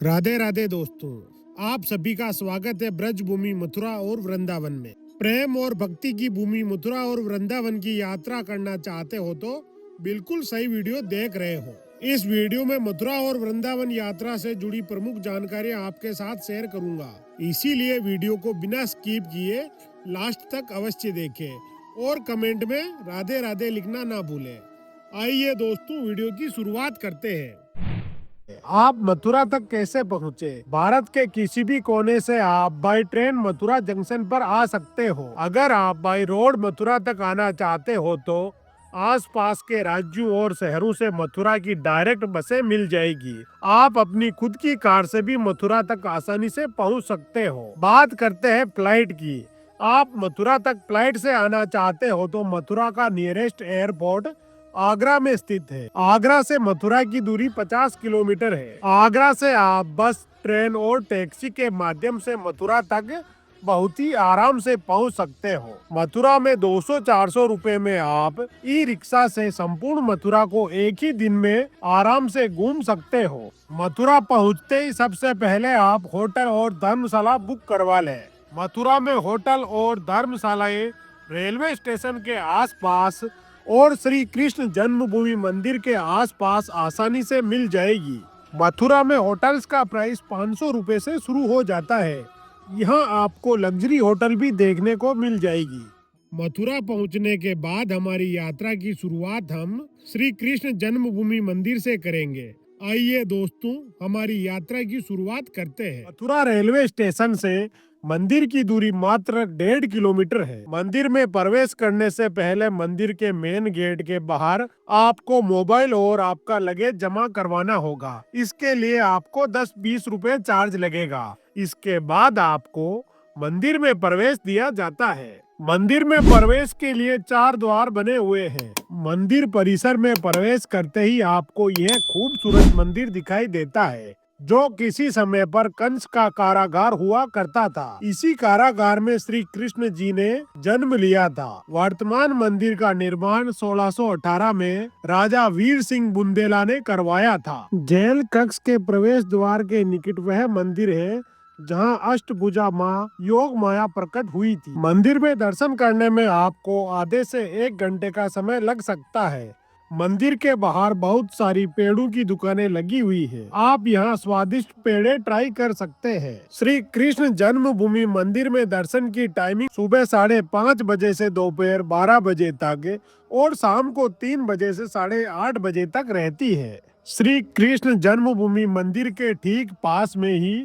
राधे राधे दोस्तों, आप सभी का स्वागत है ब्रज भूमि मथुरा और वृंदावन में। प्रेम और भक्ति की भूमि मथुरा और वृंदावन की यात्रा करना चाहते हो तो बिल्कुल सही वीडियो देख रहे हो। इस वीडियो में मथुरा और वृंदावन यात्रा से जुड़ी प्रमुख जानकारी आपके साथ शेयर करूंगा, इसीलिए वीडियो को बिना स्किप किए लास्ट तक अवश्य देखें और कमेंट में राधे राधे लिखना ना भूलें। आइए दोस्तों, वीडियो की शुरुआत करते हैं। आप मथुरा तक कैसे पहुँचे? भारत के किसी भी कोने से आप बाई ट्रेन मथुरा जंक्शन पर आ सकते हो। अगर आप बाई रोड मथुरा तक आना चाहते हो तो आसपास के राज्यों और शहरों से मथुरा की डायरेक्ट बसें मिल जाएगी। आप अपनी खुद की कार से भी मथुरा तक आसानी से पहुंच सकते हो। बात करते हैं फ्लाइट की। आप मथुरा तक फ्लाइट से आना चाहते हो तो मथुरा का नियरेस्ट एयरपोर्ट आगरा में स्थित है। आगरा से मथुरा की दूरी 50 किलोमीटर है। आगरा से आप बस, ट्रेन और टैक्सी के माध्यम से मथुरा तक बहुत ही आराम से पहुंच सकते हो। मथुरा में 200-400 रुपए में आप ई रिक्शा से संपूर्ण मथुरा को एक ही दिन में आराम से घूम सकते हो। मथुरा पहुंचते ही सबसे पहले आप होटल और धर्मशाला बुक करवा लें। मथुरा में होटल और धर्मशालाएं रेलवे स्टेशन के आसपास और श्री कृष्ण जन्मभूमि मंदिर के आसपास आसानी से मिल जाएगी। मथुरा में होटल्स का प्राइस 500 रुपए से शुरू हो जाता है। यहाँ आपको लग्जरी होटल भी देखने को मिल जाएगी। मथुरा पहुँचने के बाद हमारी यात्रा की शुरुआत हम श्री कृष्ण जन्मभूमि मंदिर से करेंगे। आइए दोस्तों, हमारी यात्रा की शुरुआत करते हैं। मथुरा रेलवे स्टेशन से मंदिर की दूरी मात्र 1.5 किलोमीटर है। मंदिर में प्रवेश करने से पहले मंदिर के मेन गेट के बाहर आपको मोबाइल और आपका लगेज जमा करवाना होगा। इसके लिए आपको 10-20 रुपए चार्ज लगेगा। इसके बाद आपको मंदिर में प्रवेश दिया जाता है। मंदिर में प्रवेश के लिए 4 द्वार बने हुए हैं। मंदिर परिसर में प्रवेश करते ही आपको यह खूबसूरत मंदिर दिखाई देता है, जो किसी समय पर कंस का कारागार हुआ करता था। इसी कारागार में श्री कृष्ण जी ने जन्म लिया था। वर्तमान मंदिर का निर्माण 1618 में राजा वीर सिंह बुंदेला ने करवाया था। जेल कक्ष के प्रवेश द्वार के निकट वह मंदिर है जहां अष्टभुजा माँ योग माया प्रकट हुई थी। मंदिर में दर्शन करने में आपको आधे से 1 घंटे का समय लग सकता है। मंदिर के बाहर बहुत सारी पेड़ों की दुकानें लगी हुई है। आप यहाँ स्वादिष्ट पेड़े ट्राई कर सकते हैं। श्री कृष्ण जन्मभूमि मंदिर में दर्शन की टाइमिंग सुबह 5:30 बजे से दोपहर 12 बजे तक और शाम को 3 बजे से 8:30 बजे तक रहती है। श्री कृष्ण जन्मभूमि मंदिर के ठीक पास में ही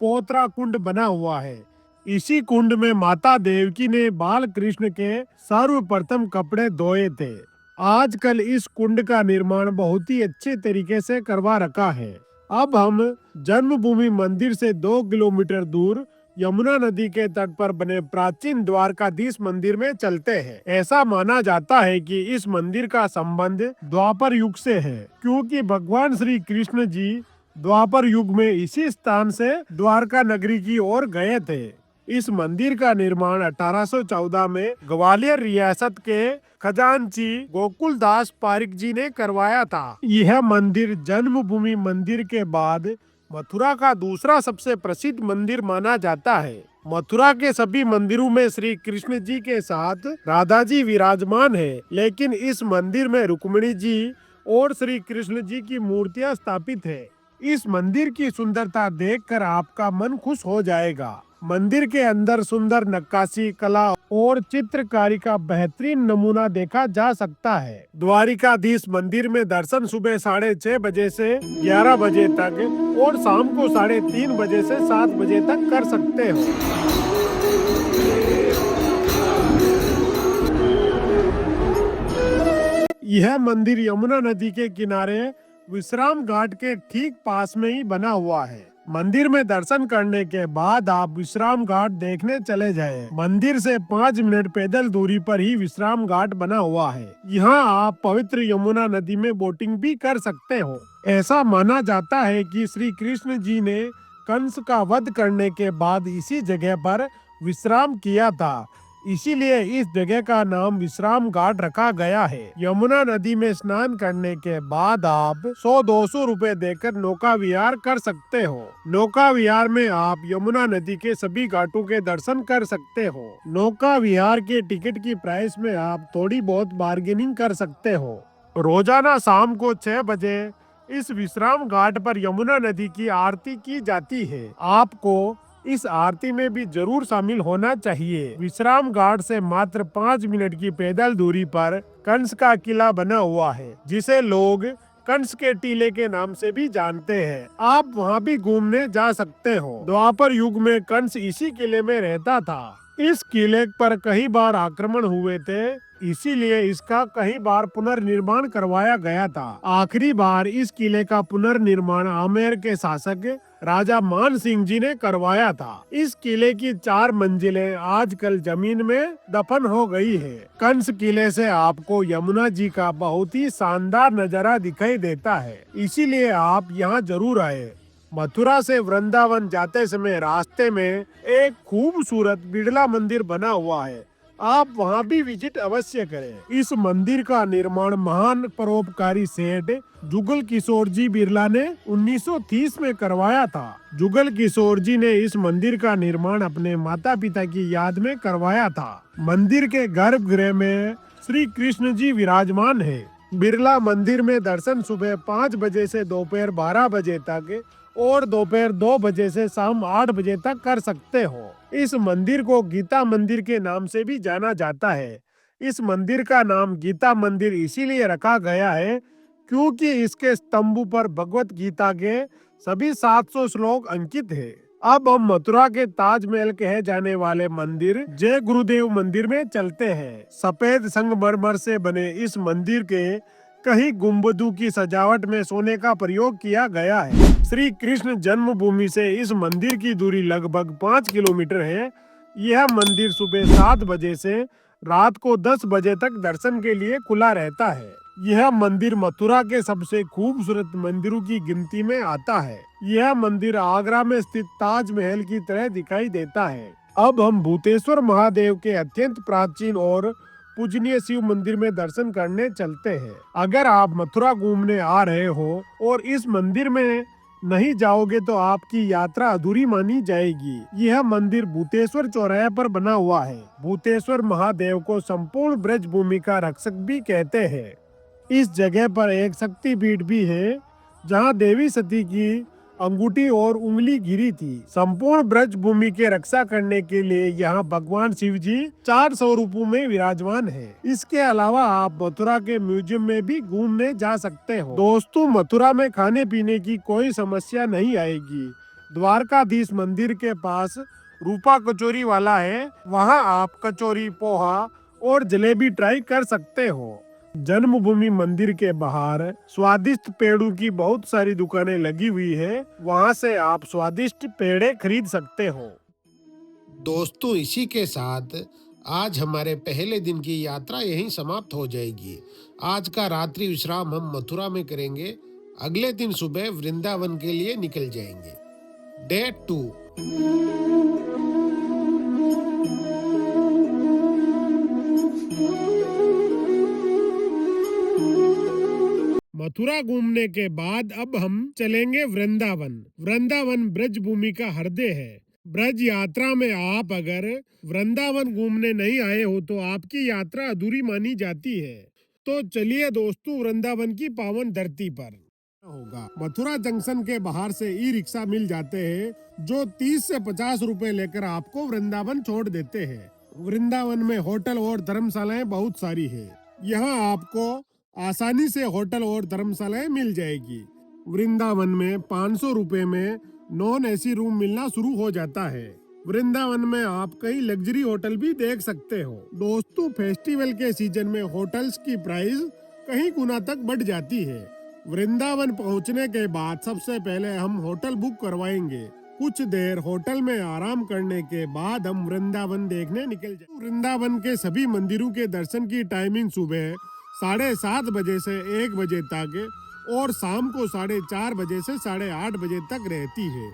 पोतरा कुंड बना हुआ है। इसी कुंड में माता देवकी ने बाल कृष्ण के सर्वप्रथम कपड़े धोए थे। आजकल इस कुंड का निर्माण बहुत ही अच्छे तरीके से करवा रखा है। अब हम जन्मभूमि मंदिर से 2 किलोमीटर दूर यमुना नदी के तट पर बने प्राचीन द्वारकाधीश मंदिर में चलते हैं। ऐसा माना जाता है कि इस मंदिर का संबंध द्वापर युग से है, क्योंकि भगवान श्री कृष्ण जी द्वापर युग में इसी स्थान से द्वारका नगरी की ओर गए थे। इस मंदिर का निर्माण 1814 में ग्वालियर रियासत के खजांची गोकुलदास पारिक जी ने करवाया था। यह मंदिर जन्मभूमि मंदिर के बाद मथुरा का दूसरा सबसे प्रसिद्ध मंदिर माना जाता है। मथुरा के सभी मंदिरों में श्री कृष्ण जी के साथ राधा जी विराजमान है, लेकिन इस मंदिर में रुक्मिणी जी और श्री कृष्ण जी की मूर्तियां स्थापित है। इस मंदिर की सुंदरता देखकर आपका मन खुश हो जाएगा। मंदिर के अंदर सुंदर नक्काशी कला और चित्रकारी का बेहतरीन नमूना देखा जा सकता है। द्वारिकाधीश मंदिर में दर्शन सुबह 6:30 बजे से 11 बजे तक और शाम को 3:30 बजे से 7 बजे तक कर सकते हो। यह मंदिर यमुना नदी के किनारे विश्राम घाट के ठीक पास में ही बना हुआ है। मंदिर में दर्शन करने के बाद आप विश्राम घाट देखने चले जाएं। मंदिर से 5 मिनट पैदल दूरी पर ही विश्राम घाट बना हुआ है। यहाँ आप पवित्र यमुना नदी में बोटिंग भी कर सकते हो। ऐसा माना जाता है कि श्री कृष्ण जी ने कंस का वध करने के बाद इसी जगह पर विश्राम किया था। इसीलिए इस जगह का नाम विश्राम घाट रखा गया है। यमुना नदी में स्नान करने के बाद आप 100-200 रुपए देकर नौका विहार कर सकते हो। नौका विहार में आप यमुना नदी के सभी घाटों के दर्शन कर सकते हो। नौका विहार के टिकट की प्राइस में आप थोड़ी बहुत बार्गेनिंग कर सकते हो। रोजाना शाम को 6 बजे इस विश्राम घाट पर यमुना नदी की आरती की जाती है। आपको इस आरती में भी जरूर शामिल होना चाहिए। विश्राम घाट से मात्र 5 मिनट की पैदल दूरी पर कंस का किला बना हुआ है, जिसे लोग कंस के टीले के नाम से भी जानते हैं। आप वहां भी घूमने जा सकते हो। द्वापर युग में कंस इसी किले में रहता था। इस किले पर कई बार आक्रमण हुए थे, इसीलिए इसका कई बार पुनर्निर्माण करवाया गया था। आखिरी बार इस किले का पुनर्निर्माण आमेर के शासक राजा मान सिंह जी ने करवाया था। इस किले की 4 मंजिलें आजकल जमीन में दफन हो गई है। कंस किले से आपको यमुना जी का बहुत ही शानदार नजारा दिखाई देता है, इसीलिए आप यहाँ जरूर आए। मथुरा से वृंदावन जाते समय रास्ते में एक खूबसूरत बिड़ला मंदिर बना हुआ है, आप वहां भी विजिट अवश्य करें। इस मंदिर का निर्माण महान परोपकारी सेठ जुगल किशोर जी बिरला ने 1930 में करवाया था। जुगल किशोर जी ने इस मंदिर का निर्माण अपने माता पिता की याद में करवाया था। मंदिर के गर्भगृह में श्री कृष्ण जी विराजमान है। बिरला मंदिर में दर्शन सुबह 5 बजे से दोपहर 12 बजे तक और दोपहर 2 बजे से शाम 8 बजे तक कर सकते हो। इस मंदिर को गीता मंदिर के नाम से भी जाना जाता है। इस मंदिर का नाम गीता मंदिर इसीलिए रखा गया है क्योंकि इसके स्तंभों पर भगवत गीता के सभी 700 श्लोक अंकित है। अब हम मथुरा के ताजमहल कहे जाने वाले मंदिर जय गुरुदेव मंदिर में चलते हैं। सफेद संगमरमर से बने इस मंदिर के कई गुंबदों की सजावट में सोने का प्रयोग किया गया है। श्री कृष्ण जन्मभूमि से इस मंदिर की दूरी लगभग 5 किलोमीटर है। यह मंदिर सुबह 7 बजे से रात को 10 बजे तक दर्शन के लिए खुला रहता है। यह मंदिर मथुरा के सबसे खूबसूरत मंदिरों की गिनती में आता है। यह मंदिर आगरा में स्थित ताजमहल की तरह दिखाई देता है। अब हम भूतेश्वर महादेव के अत्यंत प्राचीन और पूजनीय शिव मंदिर में दर्शन करने चलते हैं। अगर आप मथुरा घूमने आ रहे हो और इस मंदिर में नहीं जाओगे तो आपकी यात्रा अधूरी मानी जाएगी। यह मंदिर भूतेश्वर चौराहे पर बना हुआ है। भूतेश्वर महादेव को संपूर्ण ब्रज भूमि का रक्षक भी कहते हैं। इस जगह पर एक शक्तिपीठ भी है जहां देवी सती की अंगूठी और उंगली गिरी थी। संपूर्ण ब्रज भूमि के रक्षा करने के लिए यहाँ भगवान शिव जी 4 स्वरूपों में विराजमान है। इसके अलावा आप मथुरा के म्यूजियम में भी घूमने जा सकते हो। दोस्तों, मथुरा में खाने पीने की कोई समस्या नहीं आएगी। द्वारकाधीश मंदिर के पास रूपा कचौरी वाला है, वहाँ आप कचौरी, पोहा और जलेबी ट्राई कर सकते हो। जन्मभूमि मंदिर के बाहर स्वादिष्ट पेड़ों की बहुत सारी दुकानें लगी हुई है, वहां से आप स्वादिष्ट पेड़े खरीद सकते हो। दोस्तों, इसी के साथ आज हमारे पहले दिन की यात्रा यहीं समाप्त हो जाएगी। आज का रात्रि विश्राम हम मथुरा में करेंगे। अगले दिन सुबह वृंदावन के लिए निकल जाएंगे। डे 2। मथुरा घूमने के बाद अब हम चलेंगे वृंदावन। वृंदावन ब्रज भूमि का हृदय है। ब्रज यात्रा में आप अगर वृंदावन घूमने नहीं आए हो तो आपकी यात्रा अधूरी मानी जाती है। तो चलिए दोस्तों, वृंदावन की पावन धरती पर होगा। मथुरा जंक्शन के बाहर से ई रिक्शा मिल जाते हैं जो 30 से 50 रुपए लेकर आपको वृंदावन छोड़ देते हैं। वृंदावन में होटल और धर्मशालाएं बहुत सारी है। यहाँ आपको आसानी से होटल और धर्मशालाएं मिल जाएगी। वृंदावन में 500 रुपए में नॉन एसी रूम मिलना शुरू हो जाता है। वृंदावन में आप कई लग्जरी होटल भी देख सकते हो। दोस्तों, फेस्टिवल के सीजन में होटल्स की प्राइस कई गुना तक बढ़ जाती है। वृंदावन पहुंचने के बाद सबसे पहले हम होटल बुक करवाएंगे। कुछ देर होटल में आराम करने के बाद हम वृंदावन देखने निकल जाएंगे। वृंदावन के सभी मंदिरों के दर्शन की टाइमिंग सुबह 7:30 बजे से 1 बजे तक और शाम को 4:30 बजे से 8:30 बजे तक रहती है।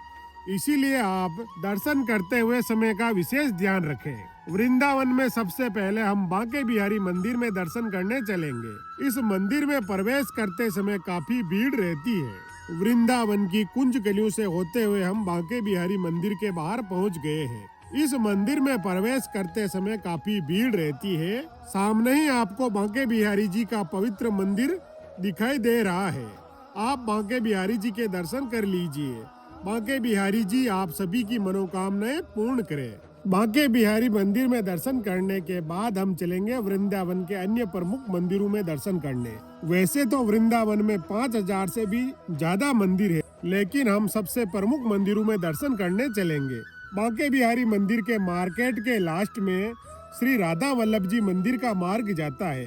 इसीलिए आप दर्शन करते हुए समय का विशेष ध्यान रखें। वृंदावन में सबसे पहले हम बांके बिहारी मंदिर में दर्शन करने चलेंगे। इस मंदिर में प्रवेश करते समय काफी भीड़ रहती है। वृंदावन की कुंज गलियों से होते हुए हम बांके बिहारी मंदिर के बाहर पहुंच गए हैं। इस मंदिर में प्रवेश करते समय काफी भीड़ रहती है। सामने ही आपको बांके बिहारी जी का पवित्र मंदिर दिखाई दे रहा है। आप बांके बिहारी जी के दर्शन कर लीजिए। बांके बिहारी जी आप सभी की मनोकामनाएं पूर्ण करें। बांके बिहारी मंदिर में दर्शन करने के बाद हम चलेंगे वृंदावन के अन्य प्रमुख मंदिरों में दर्शन करने। वैसे तो वृंदावन में 5000 से भी ज्यादा मंदिर है, लेकिन हम सबसे प्रमुख मंदिरों में दर्शन करने चलेंगे। बांके बिहारी मंदिर के मार्केट के लास्ट में श्री राधा वल्लभ जी मंदिर का मार्ग जाता है।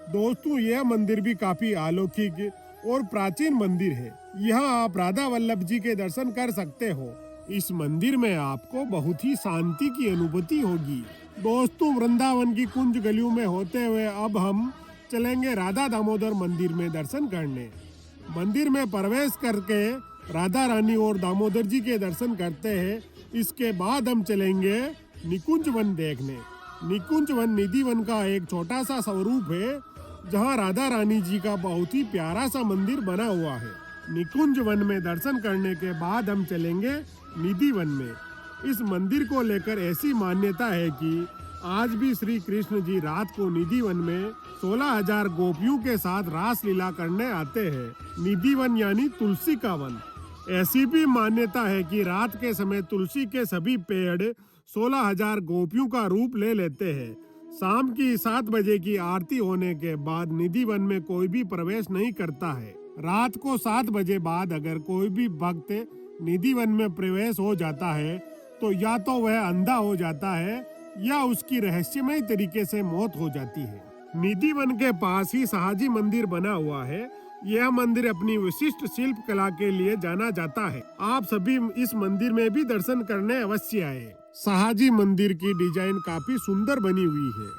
दोस्तों, यह मंदिर भी काफी अलौकिक और प्राचीन मंदिर है। यहाँ आप राधा वल्लभ जी के दर्शन कर सकते हो। इस मंदिर में आपको बहुत ही शांति की अनुभूति होगी। दोस्तों, वृंदावन की कुंज गलियों में होते हुए अब हम चलेंगे राधा दामोदर मंदिर में दर्शन करने। मंदिर में प्रवेश करके राधा रानी और दामोदर जी के दर्शन करते हैं। इसके बाद हम चलेंगे निकुंज वन देखने। निकुंज वन निधि वन का एक छोटा सा स्वरूप है, जहाँ राधा रानी जी का बहुत ही प्यारा सा मंदिर बना हुआ है। निकुंज वन में दर्शन करने के बाद हम चलेंगे निधि वन में। इस मंदिर को लेकर ऐसी मान्यता है कि आज भी श्री कृष्ण जी रात को निधि वन में 16,000 गोपियों के साथ रास लीला करने आते हैं। निधि वन यानी तुलसी का वन। ऐसी भी मान्यता है कि रात के समय तुलसी के सभी पेड़ 16,000 गोपियों का रूप ले लेते हैं। शाम की 7 बजे की आरती होने के बाद निधि वन में कोई भी प्रवेश नहीं करता है। रात को 7 बजे बाद अगर कोई भी भक्त निधि वन में प्रवेश हो जाता है तो या तो वह अंधा हो जाता है या उसकी रहस्यमय तरीके से मौत हो जाती है। निधि वन के पास ही शाहजी मंदिर बना हुआ है। यह मंदिर अपनी विशिष्ट शिल्प कला के लिए जाना जाता है। आप सभी इस मंदिर में भी दर्शन करने अवश्य आए। शाहजी मंदिर की डिजाइन काफी सुंदर बनी हुई है।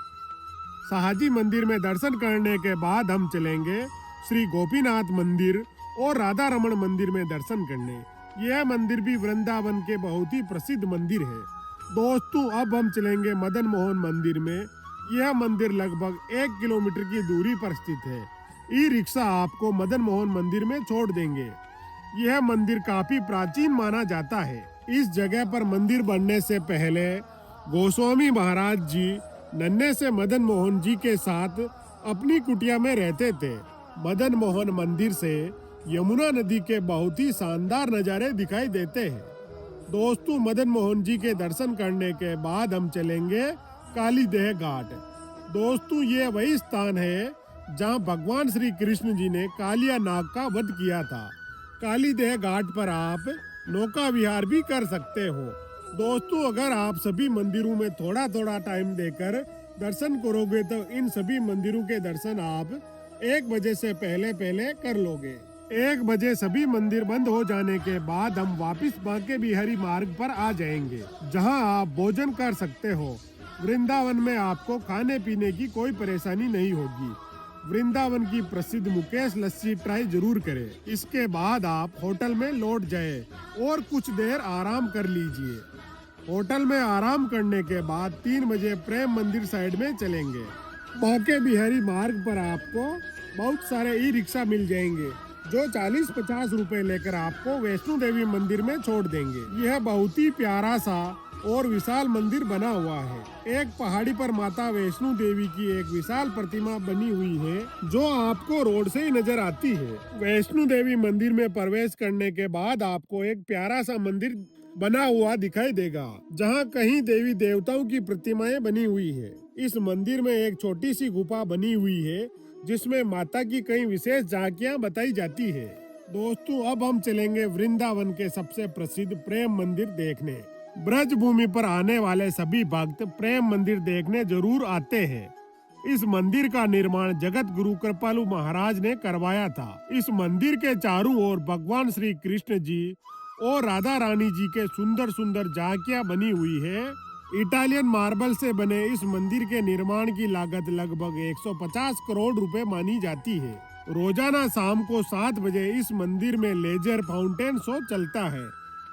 शाहजी मंदिर में दर्शन करने के बाद हम चलेंगे श्री गोपीनाथ मंदिर और राधा रमण मंदिर में दर्शन करने। यह मंदिर भी वृंदावन के बहुत ही प्रसिद्ध मंदिर है। दोस्तों, अब हम चलेंगे मदन मोहन मंदिर में। यह मंदिर लगभग 1 किलोमीटर की दूरी पर स्थित है। ई रिक्शा आपको मदन मोहन मंदिर में छोड़ देंगे। यह मंदिर काफी प्राचीन माना जाता है। इस जगह पर मंदिर बनने से पहले गोस्वामी महाराज जी नन्हे से मदन मोहन जी के साथ अपनी कुटिया में रहते थे। मदन मोहन मंदिर से यमुना नदी के बहुत ही शानदार नज़ारे दिखाई देते हैं। दोस्तों, मदन मोहन जी के दर्शन करने के बाद हम चलेंगे कालीदेह घाट। दोस्तों, ये वही स्थान है जहां भगवान श्री कृष्ण जी ने कालिया नाग का वध किया था। कालीदेह घाट पर आप नौका विहार भी कर सकते हो। दोस्तों, अगर आप सभी मंदिरों में थोड़ा थोड़ा टाइम देकर दर्शन करोगे तो इन सभी मंदिरों के दर्शन आप 1 बजे से पहले कर लोगे। 1 बजे सभी मंदिर बंद हो जाने के बाद हम वापस बांके बिहारी मार्ग पर आ जाएंगे, जहां आप भोजन कर सकते हो। वृंदावन में आपको खाने पीने की कोई परेशानी नहीं होगी। वृंदावन की प्रसिद्ध मुकेश लस्सी ट्राई जरूर करें। इसके बाद आप होटल में लौट जाए और कुछ देर आराम कर लीजिए। होटल में आराम करने के बाद 3 बजे प्रेम मंदिर साइड में चलेंगे। बांके बिहारी मार्ग पर आपको बहुत सारे ई रिक्शा मिल जाएंगे जो 40-50 रुपए लेकर आपको वैष्णो देवी मंदिर में छोड़ देंगे। यह बहुत ही प्यारा सा और विशाल मंदिर बना हुआ है। एक पहाड़ी पर माता वैष्णो देवी की एक विशाल प्रतिमा बनी हुई है जो आपको रोड से ही नजर आती है। वैष्णो देवी मंदिर में प्रवेश करने के बाद आपको एक प्यारा सा मंदिर बना हुआ दिखाई देगा, जहां कहीं देवी देवताओं की प्रतिमाएं बनी हुई है। इस मंदिर में एक छोटी सी गुफा बनी हुई है जिसमें माता की कई विशेष झांकियां बताई जाती है। दोस्तों, अब हम चलेंगे वृंदावन के सबसे प्रसिद्ध प्रेम मंदिर देखने। ब्रज भूमि पर आने वाले सभी भक्त प्रेम मंदिर देखने जरूर आते हैं। इस मंदिर का निर्माण जगत गुरु कृपालु महाराज ने करवाया था। इस मंदिर के चारों ओर भगवान श्री कृष्ण जी और राधा रानी जी के सुंदर सुंदर झांकियां बनी हुई है। इटालियन मार्बल से बने इस मंदिर के निर्माण की लागत लगभग 150 करोड़ रुपए मानी जाती है। रोजाना शाम को 7 बजे इस मंदिर में लेजर फाउंटेन शो चलता है।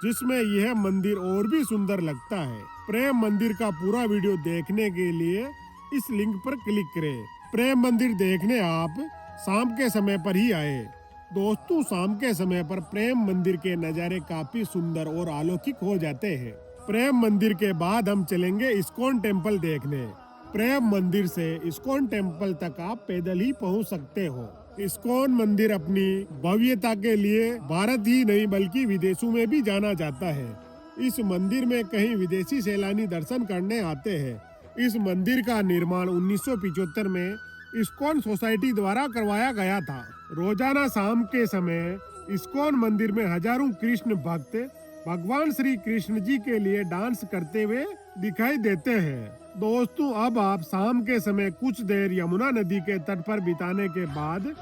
जिसमें यह मंदिर और भी सुंदर लगता है। प्रेम मंदिर का पूरा वीडियो देखने के लिए इस लिंक पर क्लिक करें। प्रेम मंदिर देखने आप शाम के समय पर ही आए। दोस्तों, शाम के समय पर प्रेम मंदिर के नज़ारे काफी सुंदर और अलौकिक हो जाते हैं। प्रेम मंदिर के बाद हम चलेंगे इस्कॉन टेम्पल देखने। प्रेम मंदिर से इस्कॉन टेम्पल तक आप पैदल ही पहुंच सकते हो। इस्कॉन मंदिर अपनी भव्यता के लिए भारत ही नहीं बल्कि विदेशों में भी जाना जाता है। इस मंदिर में कई विदेशी सैलानी दर्शन करने आते हैं। इस मंदिर का निर्माण 1975 में इस्कॉन सोसाइटी द्वारा करवाया गया था। रोजाना शाम के समय इस्कॉन मंदिर में हजारों कृष्ण भक्त भगवान श्री कृष्ण जी के लिए डांस करते हुए दिखाई देते हैं। दोस्तों, अब आप शाम के समय कुछ देर यमुना नदी के तट पर बिताने के बाद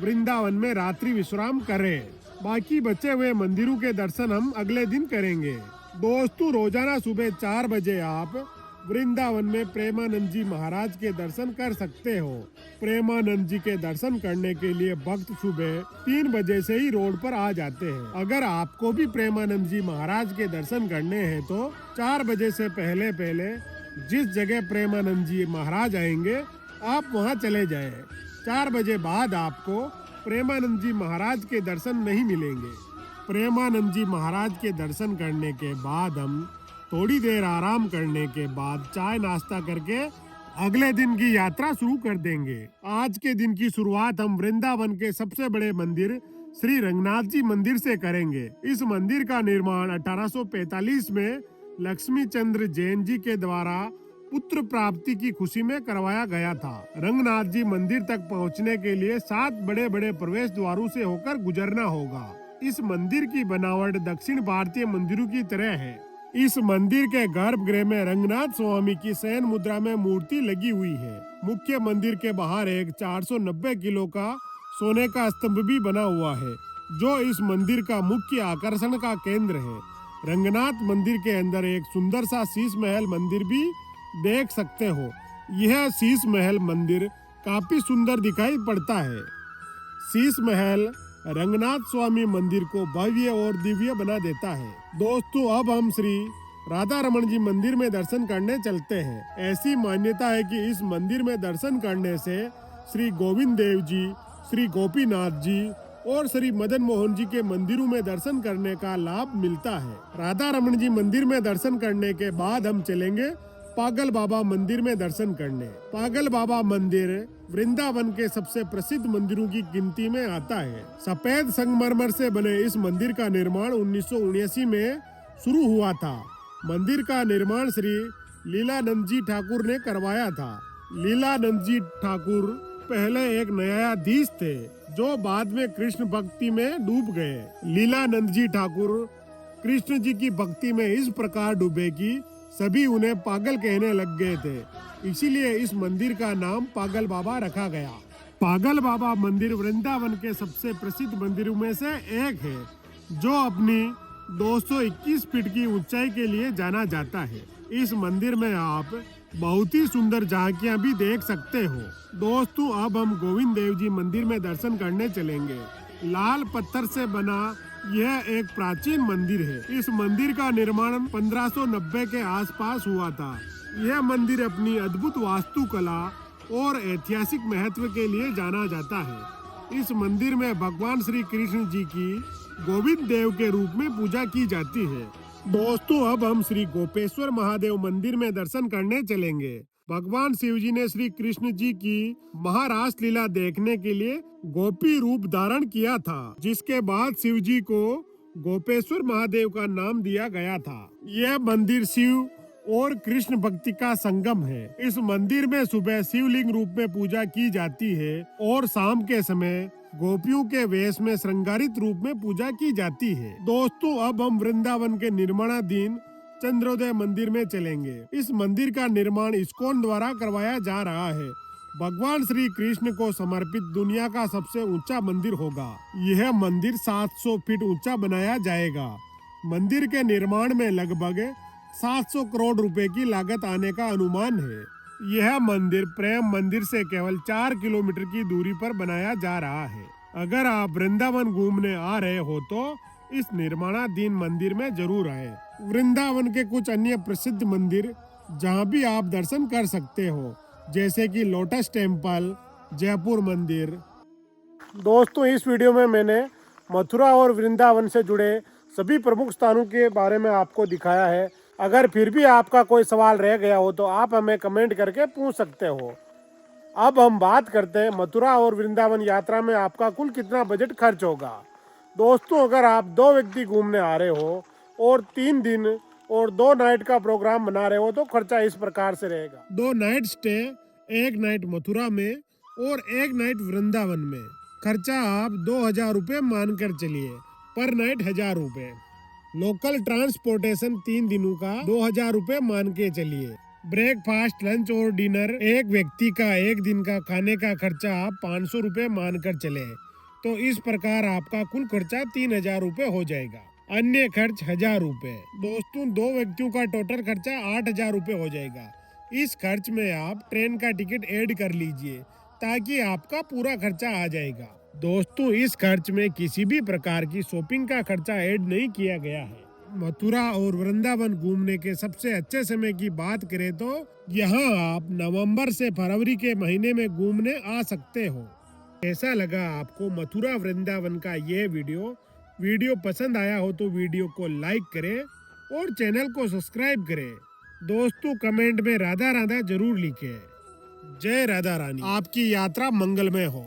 वृंदावन में रात्रि विश्राम करें। बाकी बचे हुए मंदिरों के दर्शन हम अगले दिन करेंगे। दोस्तों, रोजाना सुबह 4 बजे आप वृंदावन में प्रेमानंद जी महाराज के दर्शन कर सकते हो। प्रेमानंद जी के दर्शन करने के लिए भक्त सुबह 3 बजे से ही रोड पर आ जाते हैं। अगर आपको भी प्रेमानंद जी महाराज के दर्शन करने हैं तो 4 बजे से पहले जिस जगह प्रेमानंद जी महाराज आएंगे आप वहां चले जाएं। 4 बजे बाद आपको प्रेमानंद जी महाराज के दर्शन नहीं मिलेंगे। प्रेमानंद जी महाराज के दर्शन करने के बाद हम थोड़ी देर आराम करने के बाद चाय नाश्ता करके अगले दिन की यात्रा शुरू कर देंगे। आज के दिन की शुरुआत हम वृंदावन के सबसे बड़े मंदिर श्री रंगनाथ जी मंदिर से करेंगे। इस मंदिर का निर्माण 1845 में लक्ष्मी चंद्र जैन जी के द्वारा पुत्र प्राप्ति की खुशी में करवाया गया था। रंगनाथ जी मंदिर तक पहुंचने के लिए 7 बड़े बड़े प्रवेश द्वारों से होकर गुजरना होगा। इस मंदिर की बनावट दक्षिण भारतीय मंदिरों की तरह है। इस मंदिर के गर्भगृह में रंगनाथ स्वामी की शयन मुद्रा में मूर्ति लगी हुई है। मुख्य मंदिर के बाहर एक 490 किलो का सोने का स्तंभ भी बना हुआ है, जो इस मंदिर का मुख्य आकर्षण का केंद्र है। रंगनाथ मंदिर के अंदर एक सुंदर सा शीश महल मंदिर भी देख सकते हो। यह शीश महल मंदिर काफी सुंदर दिखाई पड़ता है। शीश महल रंगनाथ स्वामी मंदिर को भव्य और दिव्य बना देता है। दोस्तों, अब हम श्री राधा रमन जी मंदिर में दर्शन करने चलते हैं। ऐसी मान्यता है कि इस मंदिर में दर्शन करने से श्री गोविंद देव जी, श्री गोपीनाथ जी और श्री मदन मोहन जी के मंदिरों में दर्शन करने का लाभ मिलता है। राधा रमन जी मंदिर में दर्शन करने के बाद हम चलेंगे पागल बाबा मंदिर में दर्शन करने। पागल बाबा मंदिर वृंदावन के सबसे प्रसिद्ध मंदिरों की गिनती में आता है। सफेद संगमरमर से बने इस मंदिर का निर्माण 1979 में शुरू हुआ था। मंदिर का निर्माण श्री लीलानंद जी ठाकुर ने करवाया था। लीलानंद जी ठाकुर पहले एक न्यायाधीश थे, जो बाद में कृष्ण भक्ति में डूब गए। लीलानंद जी ठाकुर कृष्ण जी की भक्ति में इस प्रकार डूबे कि सभी उन्हें पागल कहने लग गए थे। इसीलिए इस मंदिर का नाम पागल बाबा रखा गया। पागल बाबा मंदिर वृंदावन के सबसे प्रसिद्ध मंदिरों में से एक है, जो अपनी 221 फीट की ऊंचाई के लिए जाना जाता है। इस मंदिर में आप बहुत ही सुंदर झांकियां भी देख सकते हो। दोस्तों, अब हम गोविंद देव जी मंदिर में दर्शन करने चलेंगे। लाल पत्थर से बना यह एक प्राचीन मंदिर है। इस मंदिर का निर्माण 1590 के आसपास हुआ था। यह मंदिर अपनी अद्भुत वास्तुकला और ऐतिहासिक महत्व के लिए जाना जाता है। इस मंदिर में भगवान श्री कृष्ण जी की गोविंद देव के रूप में पूजा की जाती है। दोस्तों, अब हम श्री गोपेश्वर महादेव मंदिर में दर्शन करने चलेंगे। भगवान शिव जी ने श्री कृष्ण जी की महारास लीला देखने के लिए गोपी रूप धारण किया था, जिसके बाद शिव जी को गोपेश्वर महादेव का नाम दिया गया था। यह मंदिर शिव और कृष्ण भक्ति का संगम है। इस मंदिर में सुबह शिवलिंग रूप में पूजा की जाती है और शाम के समय गोपियों के वेश में श्रृंगारित रूप में पूजा की जाती है। दोस्तों, अब हम वृंदावन के निर्माणाधीन चंद्रोदय मंदिर में चलेंगे। इस मंदिर का निर्माण इस्कॉन द्वारा करवाया जा रहा है। भगवान श्री कृष्ण को समर्पित दुनिया का सबसे ऊंचा मंदिर होगा। यह मंदिर 700 फीट ऊंचा बनाया जाएगा। मंदिर के निर्माण में लगभग 700 करोड़ रुपए की लागत आने का अनुमान है। यह मंदिर प्रेम मंदिर से केवल 4 किलोमीटर की दूरी पर बनाया जा रहा है। अगर आप वृंदावन घूमने आ रहे हो तो इस निर्माणाधीन मंदिर में जरूर आए। वृंदावन के कुछ अन्य प्रसिद्ध मंदिर जहाँ भी आप दर्शन कर सकते हो, जैसे कि लोटस टेम्पल, जयपुर मंदिर। दोस्तों, इस वीडियो में मैंने मथुरा और वृंदावन से जुड़े सभी प्रमुख स्थानों के बारे में आपको दिखाया है। अगर फिर भी आपका कोई सवाल रह गया हो तो आप हमें कमेंट करके पूछ सकते हो। अब हम बात करते हैं मथुरा और वृंदावन यात्रा में आपका कुल कितना बजट खर्च होगा। दोस्तों, अगर आप 2 व्यक्ति घूमने आ रहे हो और 3 दिन और 2 नाइट का प्रोग्राम बना रहे हो तो खर्चा इस प्रकार से रहेगा। 2 नाइट स्टे, 1 नाइट मथुरा में और 1 नाइट वृंदावन में। खर्चा आप 2000 रुपये मानकर चलिए, पर नाइट 1000 रुपये। लोकल ट्रांसपोर्टेशन 3 दिनों का 2000 रुपये मान के चलिए। ब्रेकफास्ट, लंच और डिनर, एक व्यक्ति का 1 दिन का खाने का खर्चा आप 500 रुपये मानकर चले, तो इस प्रकार आपका कुल खर्चा 3000 रुपये हो जाएगा। अन्य खर्च 1000 रुपये। दोस्तों, 2 व्यक्तियों का टोटल खर्चा 8000 रुपये हो जाएगा। इस खर्च में आप ट्रेन का टिकट ऐड कर लीजिए ताकि आपका पूरा खर्चा आ जाएगा। दोस्तों, इस खर्च में किसी भी प्रकार की शॉपिंग का खर्चा ऐड नहीं किया गया है। मथुरा और वृंदावन घूमने के सबसे अच्छे समय की बात करें तो यहाँ आप नवंबर से फरवरी के महीने में घूमने आ सकते हो। कैसा लगा आपको मथुरा वृंदावन का ये वीडियो पसंद आया हो तो वीडियो को लाइक करें और चैनल को सब्सक्राइब करें। दोस्तों, कमेंट में राधा राधा जरूर लिखें। जय राधा रानी। आपकी यात्रा मंगलमय हो।